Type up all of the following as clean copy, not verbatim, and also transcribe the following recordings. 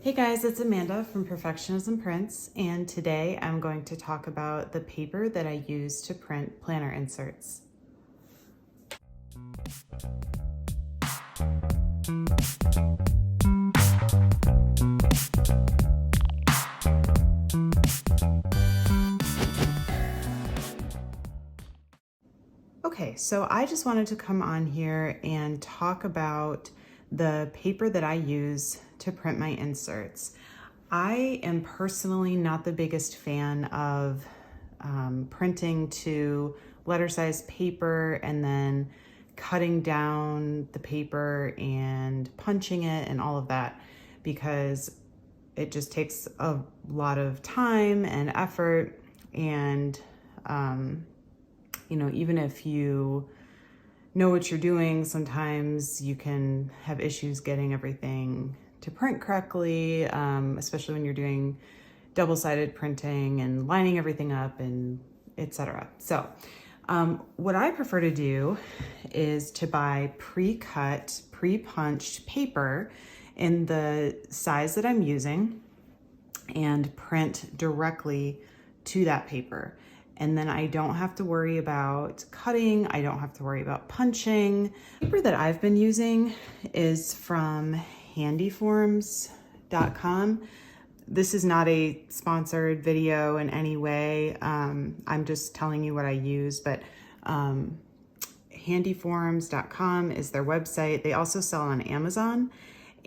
Hey guys, it's Amanda from PerfectionismPrints, and today I'm going to talk about the paper that I use to print planner inserts. Okay, so I just wanted to come on here and talk about the paper that I use to print my inserts. I am personally not the biggest fan of printing to letter size paper and then cutting down the paper and punching it and all of that, because it just takes a lot of time and effort. And you know, even if you know what you're doing, sometimes you can have issues getting everything to print correctly, especially when you're doing double-sided printing and lining everything up and etc. So what I prefer to do is to buy pre-cut, pre-punched paper in the size that I'm using and print directly to that paper. And then I don't have to worry about cutting. I don't have to worry about punching. The paper that I've been using is from handyforms.com. This is not a sponsored video in any way. I'm just telling you what I use, but handyforms.com is their website. They also sell on Amazon,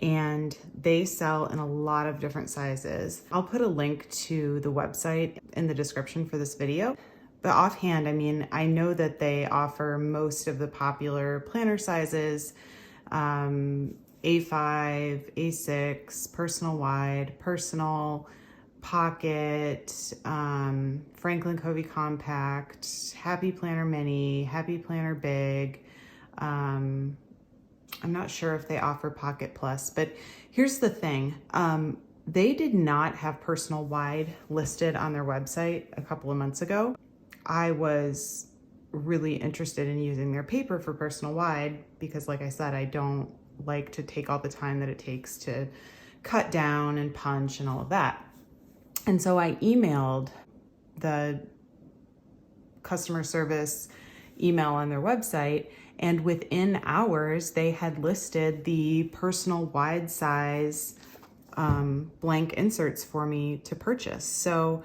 and they sell in a lot of different sizes. I'll put a link to the website in the description for this video. But offhand, I mean, I know that they offer most of the popular planner sizes, A5, A6, personal wide, personal, pocket, Franklin Covey compact, Happy Planner mini, Happy Planner big. I'm not sure if they offer Pocket Plus, but here's the thing. They did not have personal wide listed on their website a couple of months ago. I was really interested in using their paper for personal wide because, like I said, I don't like to take all the time that it takes to cut down and punch and all of that. And so I emailed the customer service email on their website, and within hours they had listed the personal wide size blank inserts for me to purchase. So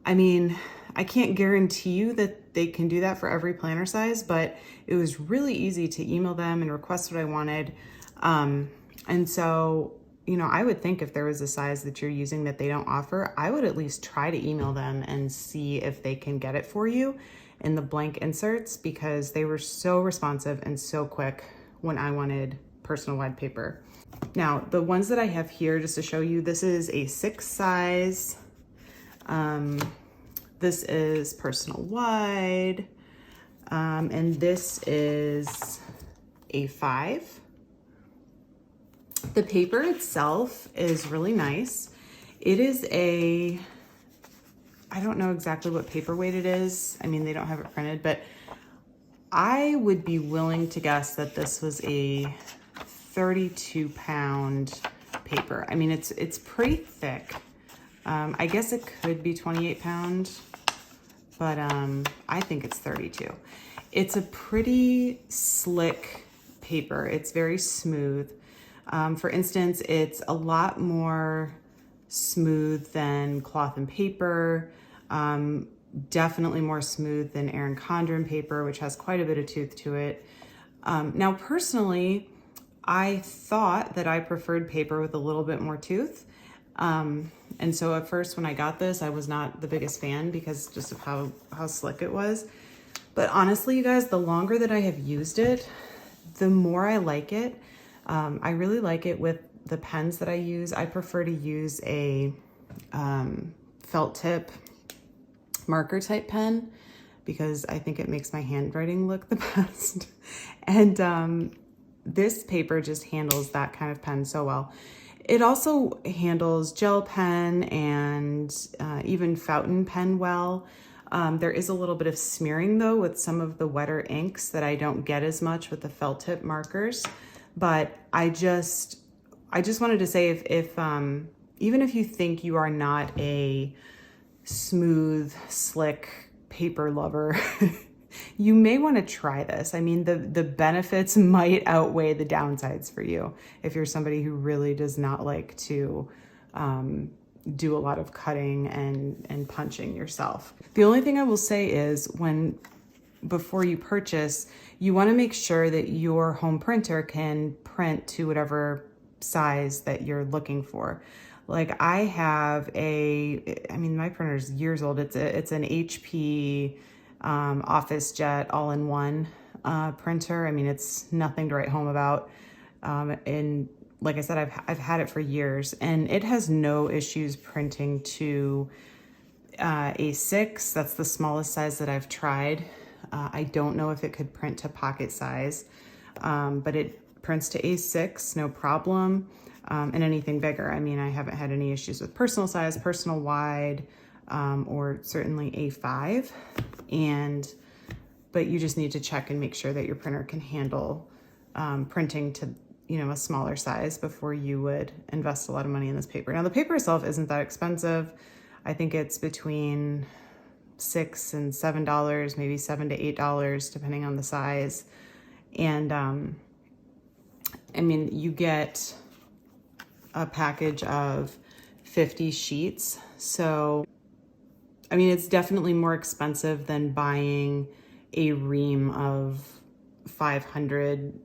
I mean, I can't guarantee you that they can do that for every planner size, but it was really easy to email them and request what I wanted. And so, you know, I would think if there was a size that you're using that they don't offer, I would at least try to email them and see if they can get it for you in the blank inserts, because they were so responsive and so quick when I wanted personal wide paper. Now, the ones that I have here, just to show you, this is a 6 size. This is personal wide, and this is a 5. The paper itself is really nice. It is I don't know exactly what paperweight it is. I mean, they don't have it printed, but I would be willing to guess that this was a 32-pound paper. I mean, it's pretty thick. I guess it could be 28 pounds, but I think it's 32. It's a pretty slick paper. It's very smooth. For instance, it's a lot more smooth than cloth and paper, definitely more smooth than Erin Condren paper, which has quite a bit of tooth to it. Now, personally, I thought that I preferred paper with a little bit more tooth. And so at first when I got this, I was not the biggest fan because just of how slick it was. But honestly, you guys, the longer that I have used it, the more I like it. I really like it with the pens that I use. I prefer to use a felt tip marker type pen because I think it makes my handwriting look the best. And this paper just handles that kind of pen so well. It also handles gel pen and even fountain pen well. There is a little bit of smearing though with some of the wetter inks that I don't get as much with the felt tip markers. But I just wanted to say if even if you think you are not a smooth, slick paper lover, you may want to try this. I mean, the benefits might outweigh the downsides for you if you're somebody who really does not like to do a lot of cutting and punching yourself. The only thing I will say is before you purchase, you want to make sure that your home printer can print to whatever size that you're looking for. Like I have my printer's years old. It's an HP Office Jet all-in-one printer. I mean, it's nothing to write home about. And like I said, I've had it for years, and it has no issues printing to A6. That's the smallest size that I've tried. I don't know if it could print to pocket size, but it prints to A6, no problem. And anything bigger. I mean, I haven't had any issues with personal size, personal wide, or certainly A5. But you just need to check and make sure that your printer can handle printing to, a smaller size before you would invest a lot of money in this paper. Now, the paper itself isn't that expensive. I think it's between $6 and $7, maybe $7 to $8, depending on the size. And you get a package of 50 sheets. So, it's definitely more expensive than buying a ream of 500,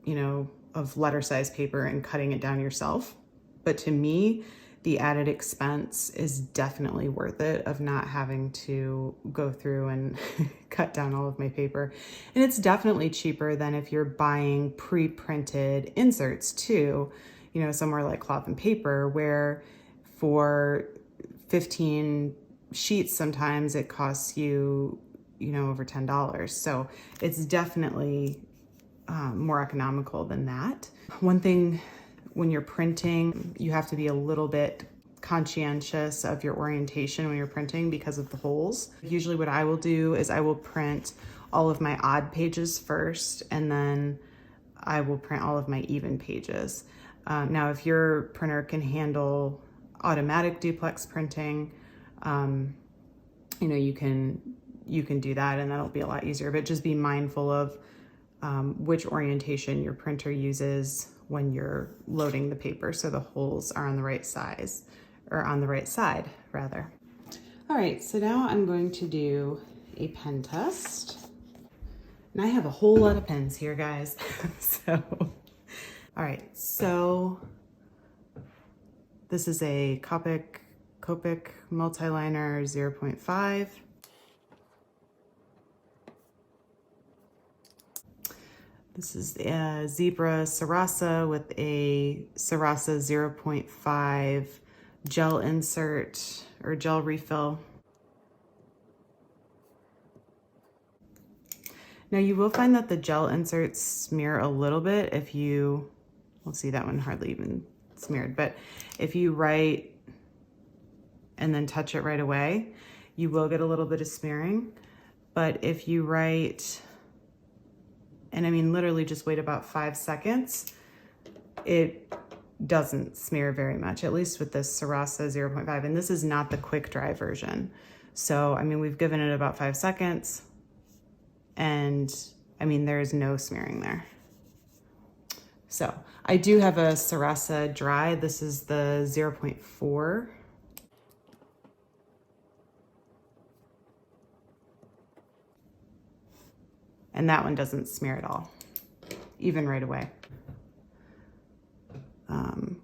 of letter size paper and cutting it down yourself. But to me, the added expense is definitely worth it of not having to go through and cut down all of my paper. And it's definitely cheaper than if you're buying pre-printed inserts too, somewhere like Cloth and Paper, where for 15 sheets, sometimes it costs you, over $10. So it's definitely more economical than that. One thing, when you're printing, you have to be a little bit conscientious of your orientation when you're printing because of the holes. Usually what I will do is I will print all of my odd pages first, and then I will print all of my even pages. Now, if your printer can handle automatic duplex printing, you can do that, and that'll be a lot easier. But just be mindful of which orientation your printer uses when you're loading the paper, so the holes are on the right size, or on the right side, rather. All right, so now I'm going to do a pen test. And I have a whole lot of pens here, guys. All right, so this is a Copic Multiliner 0.5. This is a Zebra Sarasa with a Sarasa 0.5 gel insert or gel refill. Now you will find that the gel inserts smear a little bit if you, we'll see that one hardly even smeared, but if you write and then touch it right away, you will get a little bit of smearing. But if you write, and literally just wait about 5 seconds, it doesn't smear very much, at least with this Sarasa 0.5. And this is not the quick dry version. So, we've given it about 5 seconds, and there is no smearing there. So I do have a Sarasa Dry. This is the 0.4. And that one doesn't smear at all, even right away.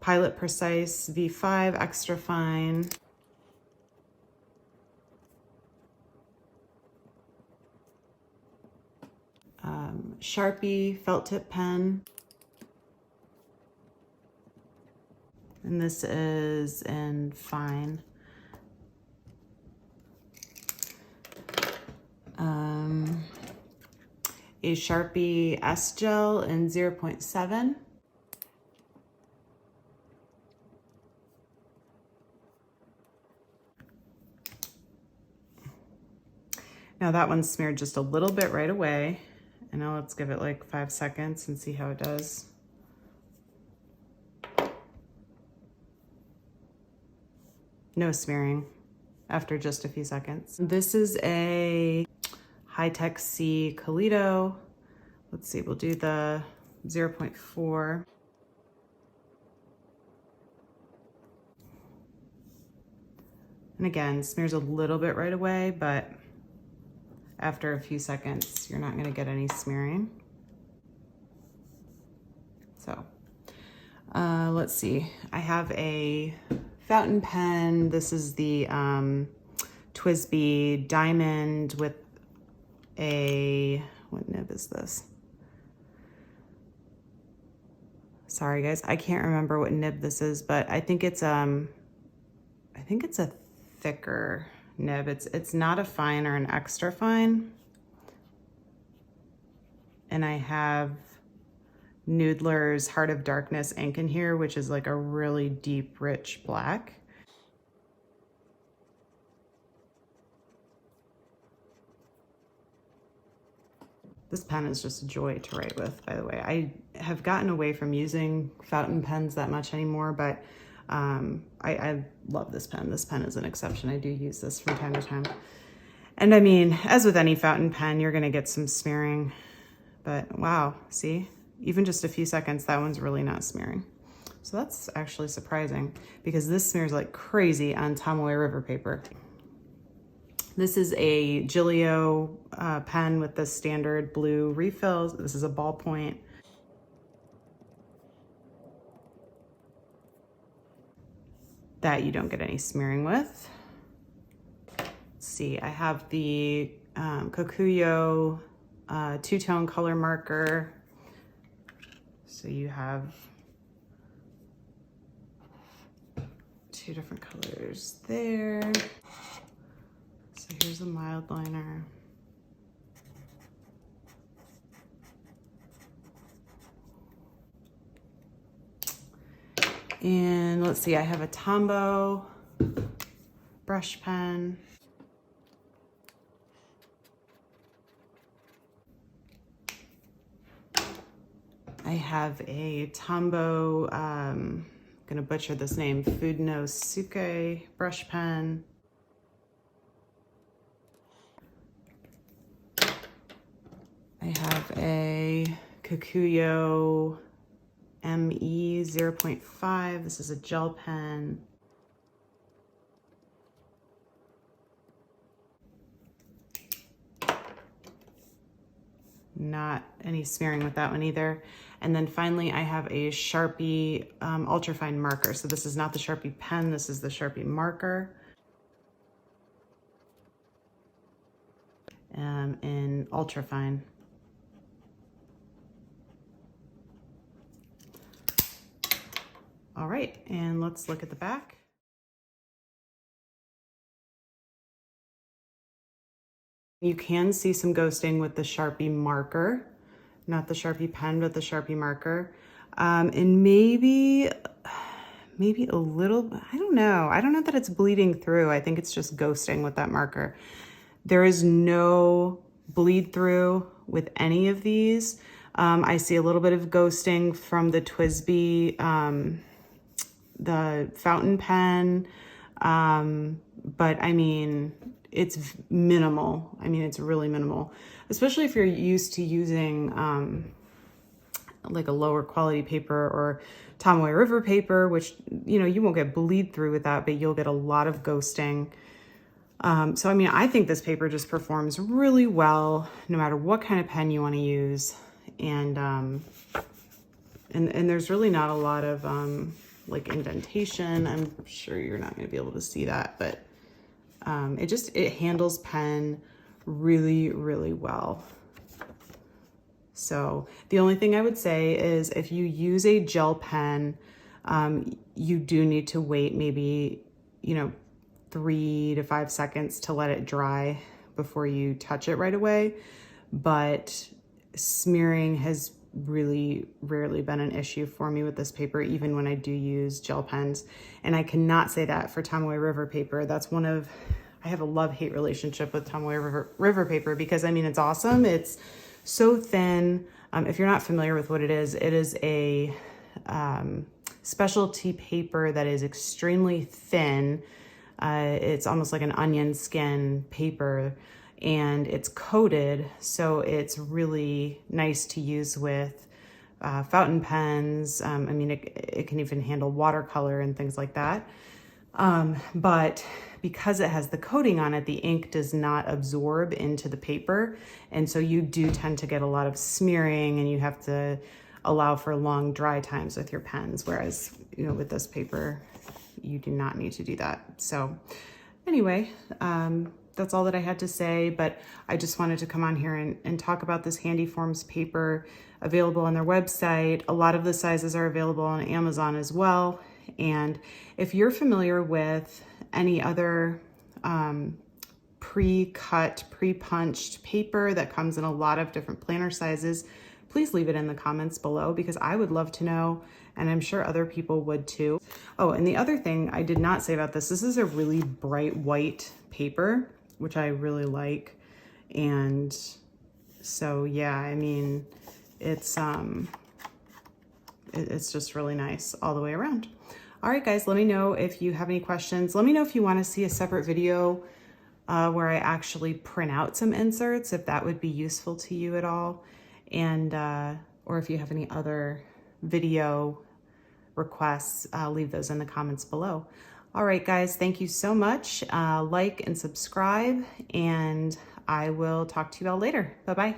Pilot Precise V5 Extra Fine. Sharpie Felt Tip Pen. And this is in Fine. A Sharpie S-Gel in 0.7. Now that one's smeared just a little bit right away. And now let's give it like 5 seconds and see how it does. no smearing after just a few seconds. This is a Hi-Tec-C Coleto. Let's see, we'll do the 0.4. And again, smears a little bit right away, but after a few seconds, you're not gonna get any smearing. So, let's see. I have a fountain pen. This is the TWSBI Diamond with a, what nib is this? Sorry guys, I can't remember what nib this is, but I think it's a thicker nib. It's not a fine or an extra fine. And I have Noodler's Heart of Darkness ink in here, which is like a really deep, rich black. This pen is just a joy to write with, by the way. I have gotten away from using fountain pens that much anymore, but I love this pen. This pen is an exception. I do use this from time to time. And I mean, as with any fountain pen, you're gonna get some smearing, but wow, see? Even just a few seconds, that one's really not smearing. So that's actually surprising because this smears like crazy on Tombow River paper. This is a Gillio pen with the standard blue refills. This is a ballpoint. That you don't get any smearing with. Let's see, I have the Kokuyo Two Tone color marker. So you have two different colors there. So here's a Mildliner. And let's see, I have a Tombow brush pen. I have a Tombow, I'm gonna butcher this name, fudenosuke brush pen. I have a Kokuyo ME 0.5. This is a gel pen. Not any smearing with that one either. And then finally, I have a Sharpie ultrafine marker. So this is not the Sharpie pen, this is the Sharpie marker. In ultrafine. All right, and let's look at the back. You can see some ghosting with the Sharpie marker, not the Sharpie pen, but the Sharpie marker. And maybe a little, I don't know. I don't know that it's bleeding through. I think it's just ghosting with that marker. There is no bleed through with any of these. I see a little bit of ghosting from the TWSBI, the fountain pen, but I mean, it's minimal. I mean, it's really minimal, especially if you're used to using like a lower quality paper or Tombow River paper, which, you know, you won't get bleed through with that, but you'll get a lot of ghosting. So, I mean, I think this paper just performs really well, no matter what kind of pen you want to use. And there's really not a lot of like indentation. I'm sure you're not going to be able to see that, but it handles pen really, really well. So the only thing I would say is if you use a gel pen, you do need to wait maybe, 3 to 5 seconds to let it dry before you touch it right away. But smearing has really rarely been an issue for me with this paper, even when I do use gel pens. And I cannot say that for Tombow River paper. That's I have a love-hate relationship with Tombow River paper because, I mean, it's awesome. It's so thin. If you're not familiar with what it is a specialty paper that is extremely thin. It's almost like an onion skin paper, and it's coated, so it's really nice to use with fountain pens. I mean, it can even handle watercolor and things like that. But because it has the coating on it, the ink does not absorb into the paper. And so you do tend to get a lot of smearing, and you have to allow for long dry times with your pens. Whereas, you know, with this paper, you do not need to do that. So anyway, that's all that I had to say, but I just wanted to come on here and talk about this Handy Forms paper available on their website. A lot of the sizes are available on Amazon as well. And if you're familiar with any other pre-cut, pre-punched paper that comes in a lot of different planner sizes, please leave it in the comments below, because I would love to know, and I'm sure other people would too. Oh, and the other thing I did not say about this is a really bright white paper, which I really like. And so, yeah, I mean, it's just really nice all the way around. All right, guys, let me know if you have any questions. Let me know if you want to see a separate video where I actually print out some inserts, if that would be useful to you at all. And, or if you have any other video requests, leave those in the comments below. All right, guys, thank you so much. Like and subscribe, and I will talk to you all later. Bye-bye.